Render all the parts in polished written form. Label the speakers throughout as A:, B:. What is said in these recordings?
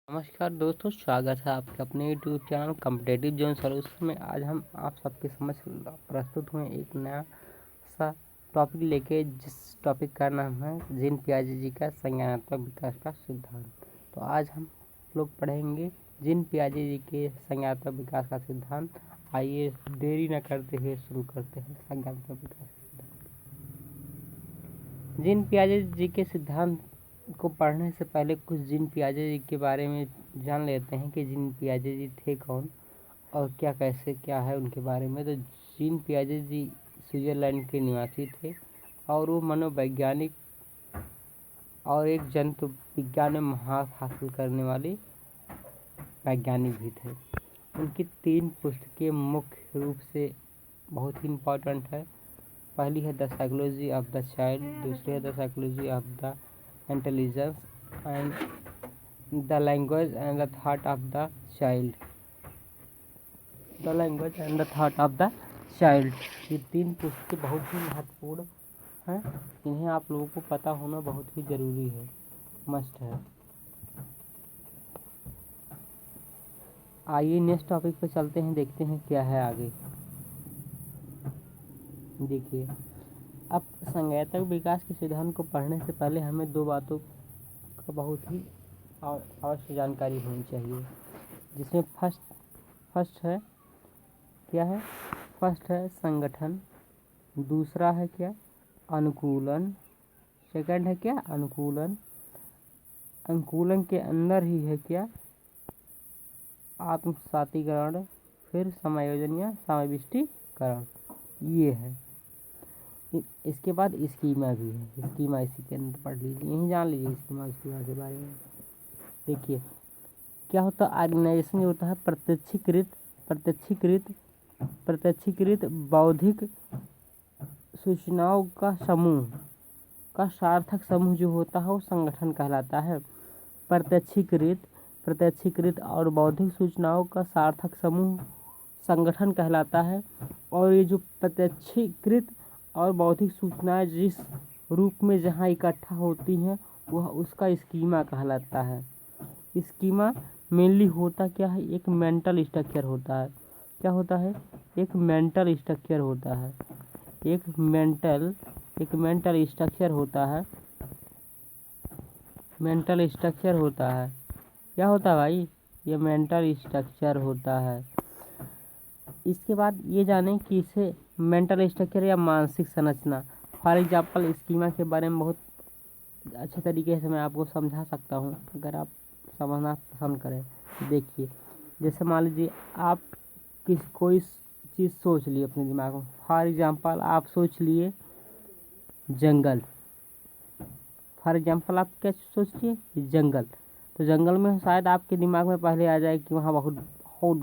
A: नमस्कार दोस्तों, स्वागत है आपके अपने YouTube channel competitive zone solution में। आज हम आप सबके समझ प्रस्तुत हुए एक नया सा टॉपिक लेके, जिस टॉपिक का नाम है जीन पियाजे जी का संज्ञानात्मक विकास का सिद्धांत। तो आज हम लोग पढ़ेंगे जीन पियाजे जी के संज्ञानात्मक विकास का सिद्धांत। आइए देरी न करते हुए शुरू करते हैं संज्ञानात्मक विकास का सिद्धांत। जीन पियाजे जी के सिद्धांत को पढ़ने से पहले कुछ जीन पियाजे जी के बारे में जान लेते हैं कि जीन पियाजे जी थे कौन और क्या कैसे क्या है उनके बारे में। तो जीन पियाजे जी स्विट्जरलैंड के निवासी थे और वो मनोवैज्ञानिक और एक जंतु विज्ञान में महारत हासिल करने वाले वैज्ञानिक भी थे। उनकी 3 पुस्तकें मुख्य रूप से बहुत ही इम्पोर्टेंट है। पहली है the psychology of the child, दूसरी है the psychology of the intelligence and the language and the thought of the child. The language and the thought of the child, ये 3 पुस्तकें बहुत ही महत्वपूर्ण हैं। इन्हें आप लोगों को पता होना बहुत ही ज़रूरी है, मस्ट है। आइए नेक्स्ट टॉपिक पे चलते हैं, देखते हैं क्या है आगे। देखिए, अब संज्ञानात्मक विकास के सिद्धांत को पढ़ने से पहले हमें 2 बातों का बहुत ही अवश्य जानकारी होनी चाहिए, जिसमें फर्स्ट है क्या है? फर्स्ट है संगठन, दूसरा है क्या? अनुकूलन, सेकंड है क्या? अनुकूलन। अनुकूलन के अंदर ही है क्या? आत्मसातीकरण, फिर समायोजन या समाविष्टीकरण, ये है। इसके बाद स्कीमा भी है। स्कीमा इसी के अंदर पढ़ लीजिए, यहीं जान लीजिए स्कीमा के बारे में। देखिए क्या होता है, ऑर्गेनाइजेशन जो होता है प्रत्यक्षीकृत बौद्धिक सूचनाओं का समूह का सार्थक समूह जो होता है वो संगठन कहलाता है। प्रत्यक्षीकृत और बौद्धिक सूचनाओं का सार्थक समूह संगठन कहलाता है। और ये जो प्रत्यक्षीकृत और बौद्धिक सूचनाएं जिस रूप में जहाँ इकट्ठा होती हैं वह उसका स्कीमा कहलाता है। स्कीमा मेनली होता क्या है? एक मेंटल स्ट्रक्चर होता है। क्या होता है? एक मेंटल स्ट्रक्चर होता है। एक मेंटल स्ट्रक्चर होता है। मेंटल स्ट्रक्चर होता है। क्या होता है भाई? ये मेंटल स्ट्रक्चर होता है। इसके बाद ये जानें कि इसे मेंटल स्ट्रक्चर या मानसिक संरचना, फॉर एग्जाम्पल स्कीमा के बारे में बहुत अच्छे तरीके से मैं आपको समझा सकता हूँ अगर आप समझना पसंद करें। देखिए, जैसे मान लीजिए आप कोई चीज़ सोच लिए अपने दिमाग में। फॉर एग्जाम्पल आप सोच लिए जंगल। फॉर एग्जाम्पल आप क्या सोचिए? जंगल। तो जंगल में शायद आपके दिमाग में पहले आ जाए कि वहाँ बहुत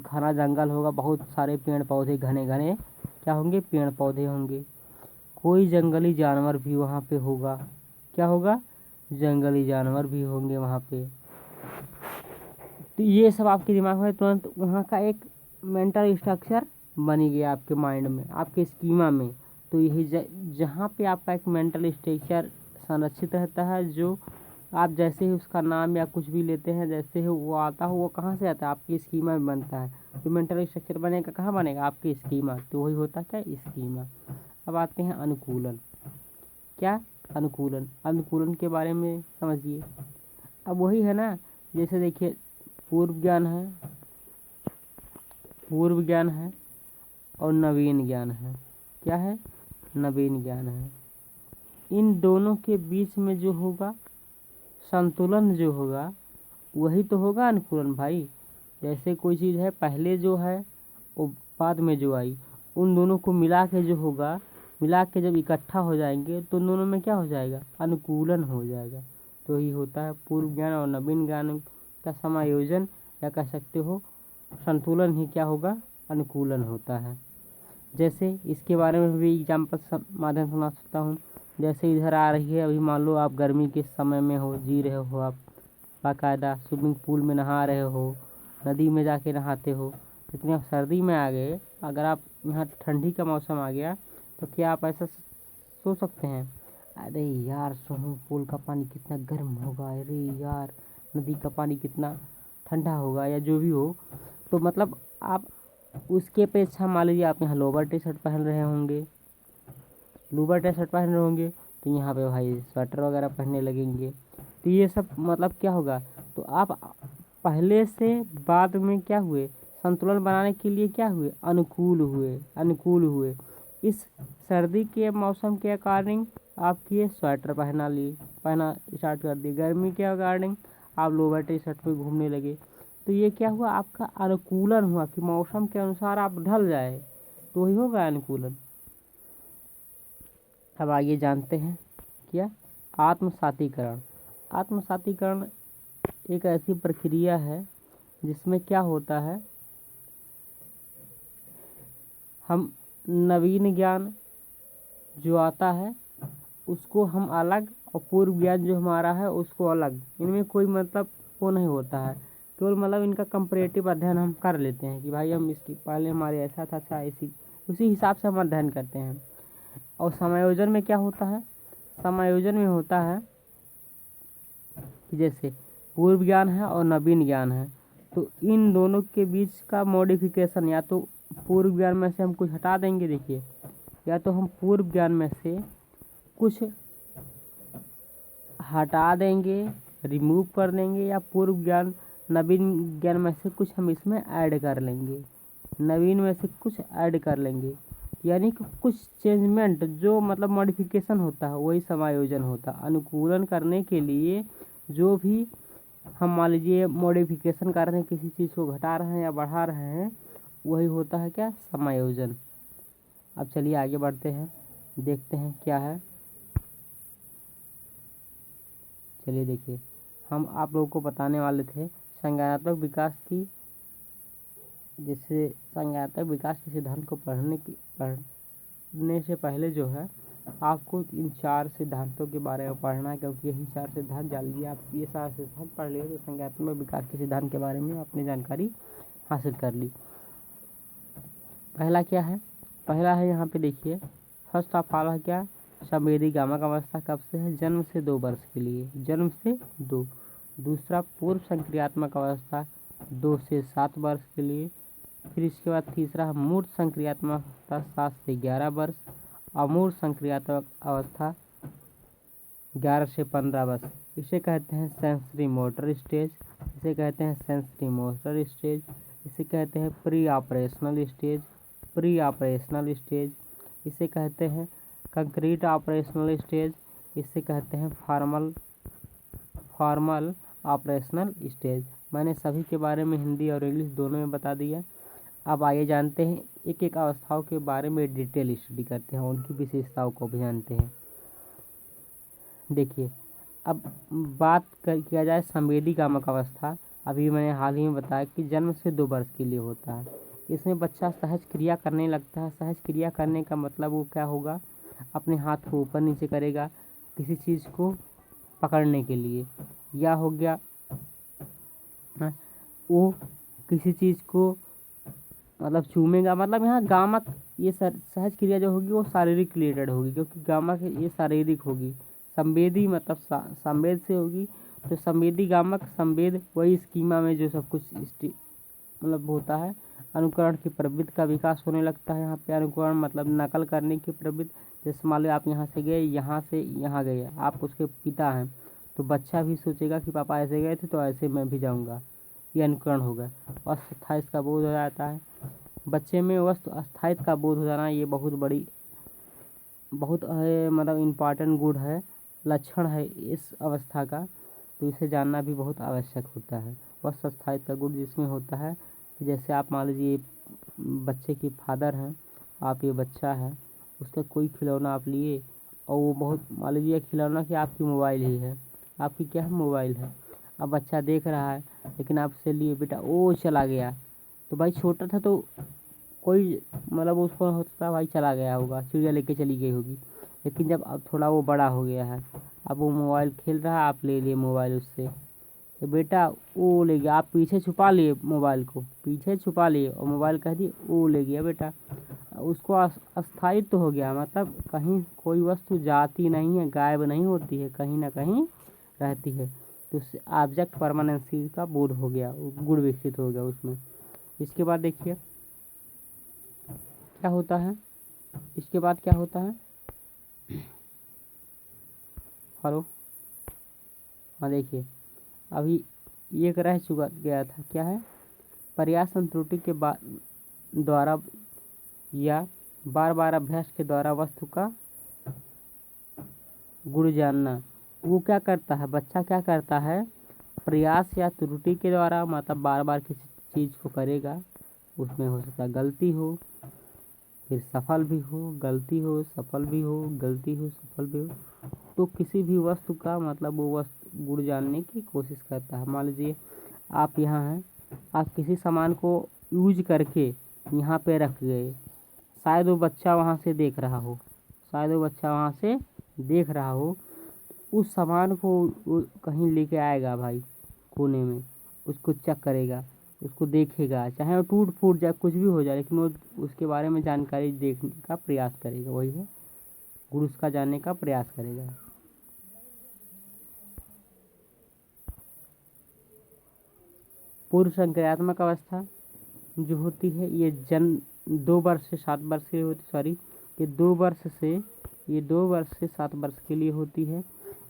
A: घना जंगल होगा, बहुत सारे पेड़ पौधे घने घने क्या होंगे? पेड़ पौधे होंगे। कोई जंगली जानवर भी वहाँ पे होगा। क्या होगा? जंगली जानवर भी होंगे वहाँ पे। तो ये सब आपके दिमाग में तुरंत वहाँ का एक मेंटल स्ट्रक्चर बनी गया आपके माइंड में, आपके स्कीमा में। तो यही जहाँ पे आपका एक मेंटल स्ट्रक्चर संरक्षित रहता है, जो आप जैसे ही उसका नाम या कुछ भी लेते हैं, जैसे ही वो आता है, वो कहाँ से आता है? आपकी स्कीमा में बनता है। तो मेंटल स्ट्रक्चर बनेगा कहाँ? बनेगा आपकी स्कीमा। तो वही होता क्या? स्कीमा। अब आते हैं अनुकूलन। क्या? अनुकूलन के बारे में समझिए। अब वही है ना, जैसे देखिए पूर्व ज्ञान है और नवीन ज्ञान है। क्या है? नवीन ज्ञान है। इन दोनों के बीच में जो होगा संतुलन जो होगा वही तो होगा अनुकूलन भाई। जैसे कोई चीज़ है, पहले जो है वो बाद में जो आई, उन दोनों को मिला के जो होगा, मिला के जब इकट्ठा हो जाएंगे तो उन दोनों में क्या हो जाएगा? अनुकूलन हो जाएगा। तो ये होता है पूर्व ज्ञान और नवीन ज्ञान का समायोजन, या कह सकते हो संतुलन ही क्या होगा? अनुकूलन होता है। जैसे इसके बारे में भी एग्जाम्पल माध्यम सुना सकता हूँ। जैसे इधर आ रही है, अभी मान लो आप गर्मी के समय में हो, जी रहे हो आप, बाकायदा स्विमिंग पूल में नहा रहे हो, नदी में जाके नहाते हो। लेकिन आप सर्दी में आ गए, अगर आप यहाँ ठंडी का मौसम आ गया, तो क्या आप ऐसा सोच सकते हैं? अरे यार, स्विमिंग पूल का पानी कितना गर्म होगा, अरे यार नदी का पानी कितना ठंडा होगा या जो भी हो, तो मतलब आप उसके अपेक्षा मान लीजिए आप यहाँ लोअर टी शर्ट पहन रहे होंगे, लोअर टी शर्ट पहन रहे होंगे, तो यहाँ पे भाई स्वेटर वगैरह पहनने लगेंगे। तो ये सब मतलब क्या होगा, तो आप पहले से बाद में क्या हुए, संतुलन बनाने के लिए क्या हुए, अनुकूल हुए। इस सर्दी के मौसम के अकॉर्डिंग आप ये स्वेटर पहना स्टार्ट कर दिए, गर्मी के अकॉर्डिंग आप लोअर टी शर्ट में घूमने लगे। तो ये क्या हुआ, आपका अनुकूलन हुआ कि मौसम के अनुसार आप ढल जाए, तो वही होगा अनुकूलन। अब आइए जानते हैं क्या, आत्मसातीकरण। आत्मसातीकरण एक ऐसी प्रक्रिया है जिसमें क्या होता है, हम नवीन ज्ञान जो आता है उसको हम अलग, और पूर्व ज्ञान जो हमारा है उसको अलग, इनमें कोई मतलब वो नहीं होता है, केवल मतलब इनका कंपैरेटिव अध्ययन हम कर लेते हैं कि भाई हम इसकी पहले हमारे ऐसा था, अच्छा ऐसी, उसी हिसाब से हम अध्ययन करते हैं। और समायोजन में क्या होता है, समायोजन में होता है कि जैसे पूर्व ज्ञान है और नवीन ज्ञान है, तो इन दोनों के बीच का मॉडिफिकेशन, या तो पूर्व ज्ञान में से हम कुछ हटा देंगे, देखिए, या तो हम पूर्व ज्ञान में से कुछ हटा देंगे, रिमूव कर देंगे, या पूर्व ज्ञान नवीन ज्ञान में से कुछ हम इसमें ऐड कर लेंगे, नवीन में से कुछ ऐड कर लेंगे, यानी कि कुछ चेंजमेंट जो मतलब मॉडिफिकेशन होता है वही समायोजन होता है। अनुकूलन करने के लिए जो भी हम मान लीजिए मॉडिफिकेशन कर रहे हैं, किसी चीज़ को घटा रहे हैं या बढ़ा रहे हैं, वही होता है क्या, समायोजन। अब चलिए आगे बढ़ते हैं, देखते हैं क्या है। चलिए देखिए, हम आप लोगों को बताने वाले थे संज्ञानात्मक विकास की, जैसे संज्ञानात्मक विकास के सिद्धांत को पढ़ने से पहले जो है आपको इन 4 सिद्धांतों के बारे में पढ़ना है, क्योंकि यही 4 सिद्धांत जान लिए आप, ये 4 सिद्धांत पढ़ लिए तो संज्ञानात्मक विकास के सिद्धांत के बारे में आपने जानकारी हासिल कर ली। पहला क्या है, पहला है यहाँ पे देखिए, फर्स्ट ऑफ ऑल है क्या, संवेदी गामक अवस्था कब से है, जन्म से 2 वर्ष के लिए, जन्म से 2। दूसरा पूर्व संक्रियात्मक अवस्था 2 से 7 वर्ष के लिए। फिर इसके बाद तीसरा मूर्त संक्रियात्मक अवस्था 7 से 11 वर्ष। अमूर्त संक्रियात्मक अवस्था 11 से 15 वर्ष। इसे कहते हैं सेंसरी मोटर स्टेज, इसे कहते हैं सेंसरी मोटर स्टेज, इसे कहते हैं pre operational stage, pre operational stage, इसे कहते हैं कंक्रीट ऑपरेशनल स्टेज, इसे कहते हैं फॉर्मल ऑपरेशनल स्टेज। मैंने सभी के बारे में हिंदी और इंग्लिश दोनों में बता दिया। अब आइए जानते हैं एक एक अवस्थाओं के बारे में, डिटेल स्टडी करते हैं, उनकी विशेषताओं को भी जानते हैं। देखिए, अब किया जाए संवेदी गामक अवस्था, अभी मैंने हाल ही में बताया कि जन्म से 2 वर्ष के लिए होता है। इसमें बच्चा सहज क्रिया करने लगता है। सहज क्रिया करने का मतलब वो क्या होगा, अपने हाथ को ऊपर नीचे करेगा किसी चीज़ को पकड़ने के लिए, या हो गया वो किसी चीज़ को मतलब चूमेगा, मतलब यहाँ गामक, ये सहज क्रिया जो होगी वो शारीरिक रिलेटेड होगी, क्योंकि गामक ये शारीरिक होगी। संवेदी मतलब संवेद से होगी, तो संवेदी गामक, संवेद वही स्कीमा में जो सब कुछ मतलब होता है। अनुकरण की प्रवृत्ति का विकास होने लगता है। यहाँ पे अनुकरण मतलब नकल करने की प्रवृत्ति। जैसे मान लो आप यहाँ से गए, यहाँ से यहाँ गए, आप उसके पिता हैं, तो बच्चा भी सोचेगा कि पापा ऐसे गए थे तो ऐसे मैं भी जाऊँगा, ये अनुकरण होगा। अस्थायित्व का बोध हो जाता है बच्चे में, वस्तु अस्थायित्व का बोध हो जाना, ये बहुत मतलब इम्पॉर्टेंट गुण है, लक्षण है इस अवस्था का, तो इसे जानना भी बहुत आवश्यक होता है। वस्तु अस्थायित्व का गुण जिसमें होता है कि जैसे आप मान लीजिए बच्चे की फादर हैं, आप ये बच्चा है, उसका कोई खिलौना आप लिए और वो बहुत, मान लीजिए खिलौना कि आपकी मोबाइल ही है, आपकी क्या है, मोबाइल है। अब बच्चा देख रहा है, लेकिन आपसे लिए बेटा वो चला गया, तो भाई छोटा था तो कोई मतलब उसको होता भाई चला गया होगा, चिड़िया लेके चली गई होगी। लेकिन जब अब थोड़ा वो बड़ा हो गया है, अब वो मोबाइल खेल रहा है, आप ले लिए मोबाइल उससे, तो बेटा वो ले गया, आप पीछे छुपा लिए मोबाइल को, पीछे छुपा लिए और मोबाइल कह दिए वो ले गया बेटा। उसको अस्थायित्व हो गया, मतलब कहीं कोई वस्तु जाती नहीं है, गायब नहीं होती है, कहीं ना कहीं रहती है। तो उससे ऑब्जेक्ट परमानेंसी का बोध हो गया, गुण विकसित हो गया उसमें। इसके बाद देखिए क्या होता है, इसके बाद क्या होता है, हेलो, हाँ देखिए अभी एक रह चुका गया था, क्या है, प्रयास त्रुटि के द्वारा या बार बार अभ्यास के द्वारा वस्तु का गुण जानना। वो क्या करता है, बच्चा क्या करता है, प्रयास या त्रुटि के द्वारा, मतलब बार बार किसी चीज़ को करेगा, उसमें हो सकता है गलती हो, फिर सफल भी हो, गलती हो, सफल भी हो, गलती हो, सफल भी हो, तो किसी भी वस्तु का मतलब वो वस्तु गुण जानने की कोशिश करता है। मान लीजिए आप यहाँ हैं, आप किसी सामान को यूज करके यहाँ पे रख गए, शायद वो बच्चा वहाँ से देख रहा हो, शायद वो बच्चा वहाँ से देख रहा हो, उस सामान को वो कहीं लेके आएगा भाई, कोने में उसको चेक करेगा, उसको देखेगा, चाहे वो टूट फूट जाए, कुछ भी हो जाए, लेकिन वो उसके बारे में जानकारी देखने का प्रयास करेगा, वही है गुण, उसका जानने का प्रयास करेगा। पूर्व संक्रियात्मक अवस्था जो होती है ये जन्म 2 वर्ष से 7 वर्ष के लिए होती, सॉरी ये 2 वर्ष से 7 वर्ष के लिए होती है।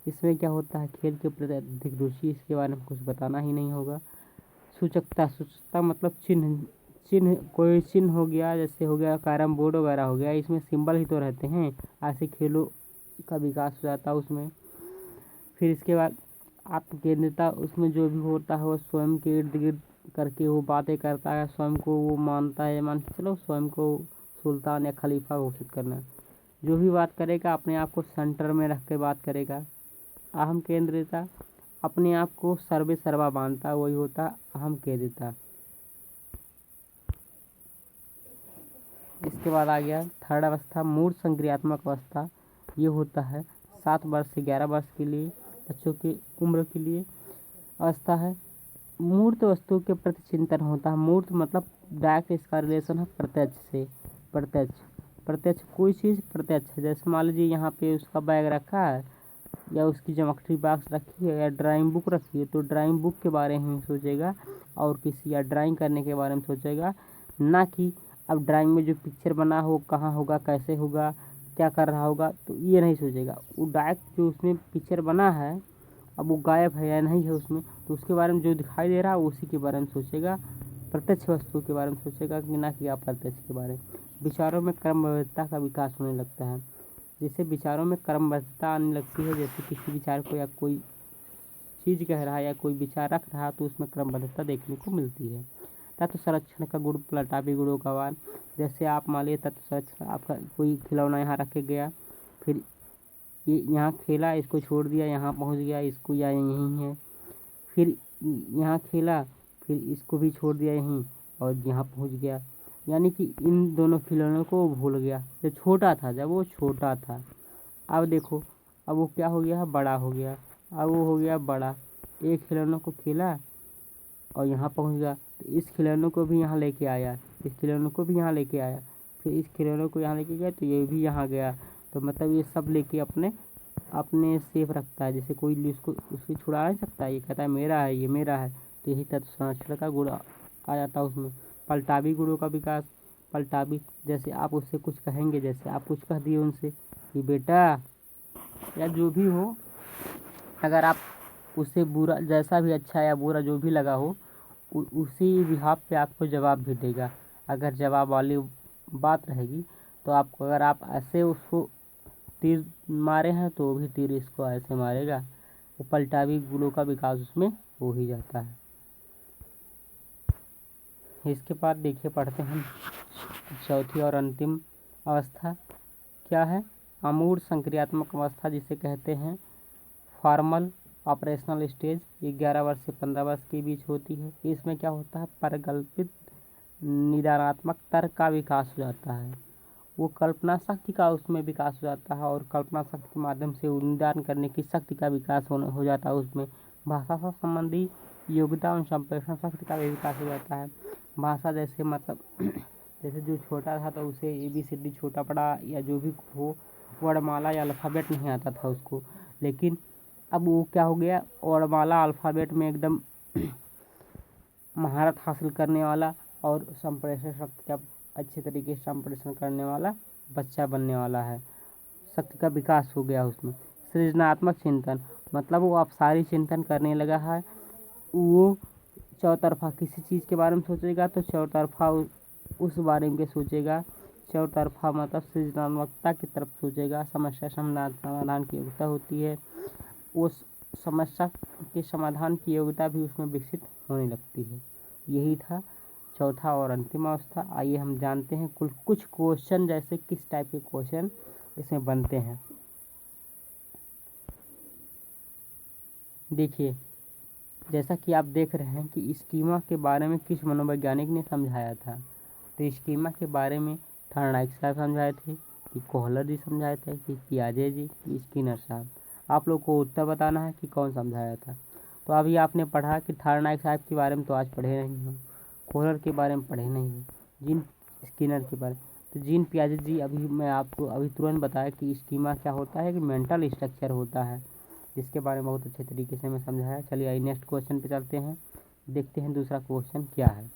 A: इसमें क्या होता है, खेल के प्रति अधिक रुचि, इसके बारे में कुछ बताना ही नहीं होगा। सूचकता मतलब चिन्ह, कोई चिन्ह हो गया, जैसे हो गया कैरम बोर्ड वगैरह हो गया, इसमें सिंबल ही तो रहते हैं, ऐसे खेलों का विकास हो जाता है उसमें। फिर इसके बाद आत्मकेंद्रिता, उसमें जो भी होता है वो स्वयं के इर्द गिर्द करके वो बातें करता है, स्वयं को वो मानता है, मान के चलो स्वयं को सुल्तान या खलीफा घोषित करना, जो भी बात करेगा अपने आप को सेंटर में रख के बात करेगा। अहम केंद्रिता, अपने आप को सर्वे सर्वा मानता, वही होता अहम केंद्रिता। इसके बाद आ गया थर्ड अवस्था, मूर्त संक्रियात्मक अवस्था। ये होता है 7 वर्ष से 11 वर्ष के लिए बच्चों की उम्र के लिए अवस्था है। मूर्त वस्तु के प्रति चिंतन होता है। मूर्त मतलब डायरेक्ट, इसका रिलेशन है प्रत्यक्ष से। प्रत्यक्ष कोई चीज़ प्रत्यक्ष है, जैसे मान लीजिए यहाँ पे उसका बैग रखा है, या उसकी ज्योमेट्री बॉक्स रखी है, या ड्राइंग बुक रखी है, तो ड्राइंग बुक के बारे में सोचेगा और किसी, या ड्राइंग करने के बारे में सोचेगा, ना कि अब ड्राइंग में जो पिक्चर बना हो कहाँ होगा, कैसे होगा, क्या कर रहा होगा, तो ये नहीं सोचेगा। वो डायरेक्ट जो उसमें पिक्चर बना है, अब वो गायब है या नहीं है उसमें, तो उसके बारे में जो दिखाई दे रहा है उसी के बारे में सोचेगा, प्रत्यक्ष वस्तु के बारे में सोचेगा, कि ना कि अप्रत्यक्ष के बारे में। विचारों में क्रमबद्धता का विकास होने लगता है। जैसे विचारों में क्रमबद्धता आने लगती है, जैसे किसी विचार को या कोई चीज़ कह रहा है या कोई विचार रख रहा है, तो उसमें क्रमबद्धता देखने को मिलती है। तत्व संरक्षण का गुण, पलटावी गुणों का वार, जैसे आप मान लीजिए तत्व संरक्षण, आपका कोई खिलौना यहाँ रख के गया, फिर ये यहाँ खेला, इसको छोड़ दिया, यहाँ पहुँच गया, इसको या यहीं है, फिर यहाँ खेला, फिर इसको भी छोड़ दिया यहीं और यहाँ पहुँच गया, यानी कि इन दोनों खिलौनों को वो भूल गया जब वो छोटा था। अब देखो, अब वो क्या हो गया है, बड़ा हो गया, अब वो हो गया बड़ा, एक खिलौनों को खेला और यहाँ पहुँच गया, तो इस खिलौनों को भी यहाँ लेके आया, इस खिलौनों को भी यहाँ लेके आया, फिर इस खिलौनों को यहाँ लेके गया, तो ये भी यहाँ गया, तो मतलब ये सब लेके अपने अपने सेफ रखता है, जैसे कोई उसको उसकी छुड़ा नहीं सकता, ये कहता है मेरा है, ये मेरा है, तो यही तत्व संरक्षण का गुण आ जाता है उसमें। पलटावी गुणों का विकास, पलटावी, जैसे आप उससे कुछ कहेंगे, जैसे आप कुछ कह दिए उनसे कि बेटा, या जो भी हो, अगर आप उससे बुरा, जैसा भी अच्छा या बुरा जो भी लगा हो, उसी बिहाफ पे आपको जवाब भी देगा। अगर जवाब वाली बात रहेगी तो आपको, अगर आप ऐसे उसको तीर मारे हैं तो भी तीर इसको ऐसे मारेगा। वो पलटावी गुणों का विकास उसमें हो ही जाता है। इसके बाद देखिए पढ़ते हैं चौथी और अंतिम अवस्था क्या है, अमूर्त संक्रियात्मक अवस्था, जिसे कहते हैं फॉर्मल ऑपरेशनल स्टेज। 11 वर्ष से 15 वर्ष के बीच होती है। इसमें क्या होता है, परिकल्पित निदानात्मक तर्क का विकास हो जाता है। वो कल्पना शक्ति का उसमें विकास हो जाता है, और कल्पना शक्ति के माध्यम से निदान करने की शक्ति का विकास हो जाता है उसमें। भाषा से संबंधी योग्यता और संप्रेषण शक्ति का भी विकास हो जाता है। भाषा जैसे मतलब जैसे जो छोटा था तो उसे ABCD छोटा बड़ा या जो भी हो, वर्णमाला या अल्फ़ाबेट नहीं आता था उसको, लेकिन अब वो क्या हो गया, वर्णमाला अल्फ़ाबेट में एकदम महारत हासिल करने वाला और संप्रेषण शक्ति का अच्छे तरीके से संप्रेषण करने वाला बच्चा बनने वाला है। शक्ति का विकास हो गया उसमें। सृजनात्मक चिंतन, मतलब वो अब सारी चिंतन करने लगा है। वो चौतरफा किसी चीज़ के बारे में सोचेगा तो चौतरफा उस बारे में सोचेगा। चौतरफा मतलब सृजनात्मकता की तरफ सोचेगा। समस्या समाधान की योग्यता होती है। उस समस्या के समाधान की योग्यता भी उसमें विकसित होने लगती है। यही था चौथा और अंतिम अवस्था। आइए हम जानते हैं कुछ क्वेश्चन, जैसे किस टाइप के क्वेश्चन इसमें बनते हैं। देखिए, जैसा कि आप देख रहे हैं कि स्कीमा के बारे में किस मनोवैज्ञानिक ने समझाया था। तो स्कीमा के बारे में थॉर्नडाइक साहब समझाए थे, कि कोहलर जी समझाए थे, कि पियाजे जी, कि स्किनर साहब। आप लोग को उत्तर बताना है कि कौन समझाया था। तो अभी आपने पढ़ा कि थॉर्नडाइक साहब के बारे में तो आज पढ़े नहीं हो, कोहलर के बारे में पढ़े नहीं हो, जीन स्किनर के बारे में। तो जीन पियाजे जी, अभी मैं आपको अभी तुरंत बताया कि स्कीमा क्या होता है, कि मेंटल स्ट्रक्चर होता है, जिसके बारे में बहुत अच्छे तरीके से मैं समझाया। चलिए आइए नेक्स्ट क्वेश्चन पे चलते हैं, देखते हैं दूसरा क्वेश्चन क्या है।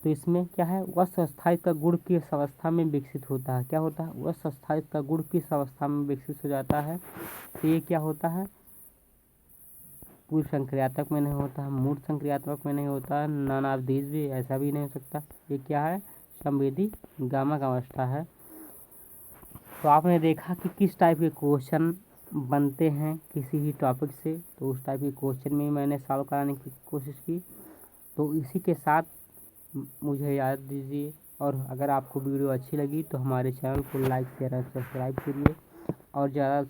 A: तो इसमें क्या है, वस्तु अस्थायित्व का गुण किस अवस्था में विकसित होता है। क्या होता है, वस्तु अस्थायित्व का गुण किस अवस्था में विकसित हो जाता है। तो ये क्या होता है, पूर्व संक्रियात्मक में नहीं होता, मूर्त संक्रियात्मक में नहीं होता, नानावधीज भी ऐसा भी नहीं हो सकता। ये क्या है, संवेदी गामक अवस्था है। तो आपने देखा कि किस टाइप के क्वेश्चन बनते हैं किसी भी टॉपिक से, तो उस टाइप के क्वेश्चन में मैंने सॉल्व कराने की कोशिश की। तो इसी के साथ मुझे याद दीजिए, और अगर आपको वीडियो अच्छी लगी तो हमारे चैनल को लाइक शेयर और सब्सक्राइब करिए, और ज़्यादा